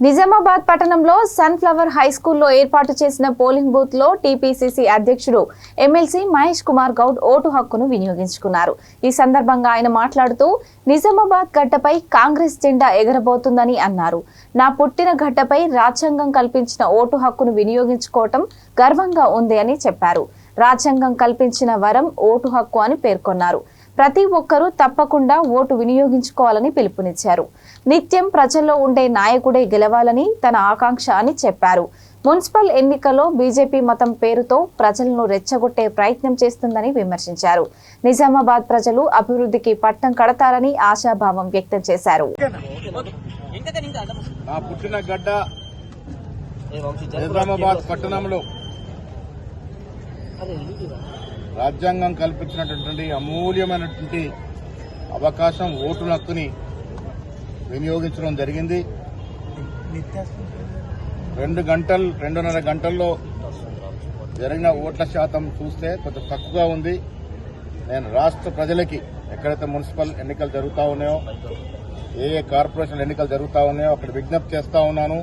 నిజామాబాద్ పట్టణంలో sunflower high స్కూల్లో ఏర్పాటు చేసిన పోలింగ్ బూత్ లో టీపీసీసీ అధ్యక్షుడు ఎమ్మెల్సీ మహేష్ కుమార్ గౌడ్ ఓటు హక్కును వినియోగించుకున్నారు. ఈ సందర్భంగా ఆయన మాట్లాడుతూ నిజామాబాద్ గడ్డపై కాంగ్రెస్ జెండా ఎగరబోతుందని అన్నారు. నా పుట్టిన గడ్డపై రాజ్యాంగం కల్పించిన ఓటు హక్కును వినియోగించుకోవటం గర్వంగా ఉంది అని చెప్పారు. రాజ్యాంగం కల్పించిన వరం ఓటు హక్కు అని పేర్కొన్నారు. ప్రతి ఒక్కరూ తప్పకుండా ఓటు వినియోగించుకోవాలని పిలుపునిచ్చారు. నిత్యం ప్రజల్లో ఉండే నాయకుడే గెలవాలని తన ఆకాంక్ష అని చెప్పారు. మున్సిపల్ ఎన్నికల్లో బీజేపీ మతం పేరుతో ప్రజలను రెచ్చగొట్టే ప్రయత్నం చేస్తుందని విమర్శించారు. నిజామాబాద్ ప్రజలు అభివృద్ధికి పట్టం కడతారని ఆశాభావం వ్యక్తం చేశారు. నా పుట్టిన గడ్డ నిజామాబాద్ పట్టణంలో రాజ్యాంగం కల్పించినటువంటి అమూల్యమైనటువంటి అవకాశం ఓటు హక్కుని వినియోగించడం జరిగింది. 2.5 గంటల్లో జరిగిన ఓట్ల శాతం చూస్తే కొంచెం తక్కువగా ఉంది. నేను రాష్ట్ర ప్రజలకి ఎక్కడైతే మున్సిపల్ ఎన్నికలు జరుగుతూ ఉన్నాయో, ఏ కార్పొరేషన్ ఎన్నికలు జరుగుతూ ఉన్నాయో అక్కడ విజ్ఞప్తి చేస్తా ఉన్నాను.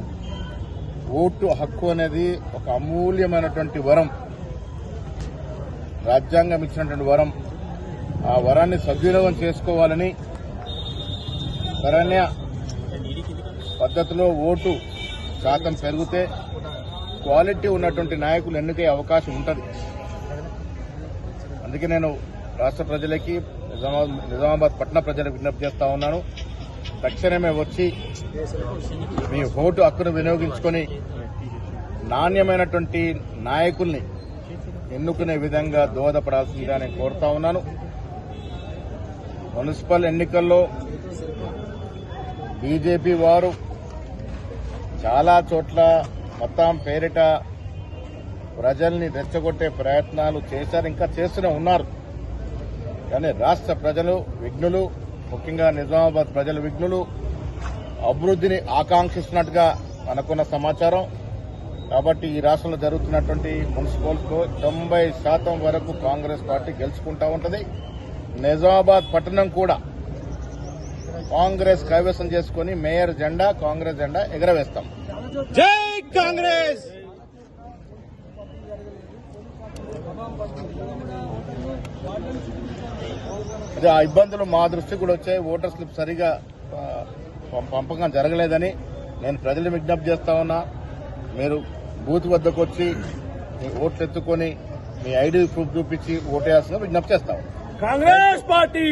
ఓటు హక్కు అనేది ఒక అమూల్యమైనటువంటి వరం, రాజ్యాంగం ఇచ్చినటువంటి వరం. ఆ వరాన్ని సద్వినియోగం చేసుకోవాలని, సరైన పద్ధతిలో ఓటు శాతం పెరిగితే క్వాలిటీ ఉన్నటువంటి నాయకులు ఎన్నికే అవకాశం ఉంటుంది. అందుకే నేను రాష్ట్ర ప్రజలకి, నిజామాబాద్ పట్టణ ప్రజలకు విజ్ఞప్తి చేస్తా ఉన్నాను. తక్షణమే వచ్చి మీ ఓటు హక్కును వినియోగించుకొని నాణ్యమైనటువంటి నాయకుల్ని ఎన్నుకునే విధంగా దోహదపడాల్సిందిగా నేను కోరుతా ఉన్నాను. మున్సిపల్ ఎన్నికల్లో బీజేపీ వారు చాలా చోట్ల మొత్తం పేరిట ప్రజల్ని రెచ్చగొట్టే ప్రయత్నాలు చేశారు, ఇంకా చేస్తూనే ఉన్నారు. కానీ రాష్ట్ర ప్రజలు విఘ్నులు, ముఖ్యంగా నిజామాబాద్ ప్రజలు విఘ్నులు, అభివృద్ధిని ఆకాంక్షిస్తున్నట్టుగా మనకున్న సమాచారం. కాబట్టి ఈ రాష్ట్రంలో జరుగుతున్నటువంటి మున్సిపల్స్లో 90% వరకు కాంగ్రెస్ పార్టీ గెలుచుకుంటా ఉంటుంది. నిజామాబాద్ పట్టణం కూడా కాంగ్రెస్ కైవసం చేసుకుని మేయర్ జెండా, కాంగ్రెస్ జెండా ఎగరవేస్తాం. జై కాంగ్రెస్. ఇది ఆ ఇబ్బందులు మా దృష్టికి కూడా వచ్చాయి. ఓటర్ స్లిప్ సరిగా పంపకం జరగలేదని నేను ప్రజలు విజ్ఞప్తి చేస్తా ఉన్నా. మీరు బూత్ వద్దకు వచ్చి మీ ఓట్లు ఎత్తుకొని మీ ఐడి ప్రూఫ్ చూపించి ఓటేయాల్సిన విజ్ఞప్తి చేస్తాం. కాంగ్రెస్ పార్టీ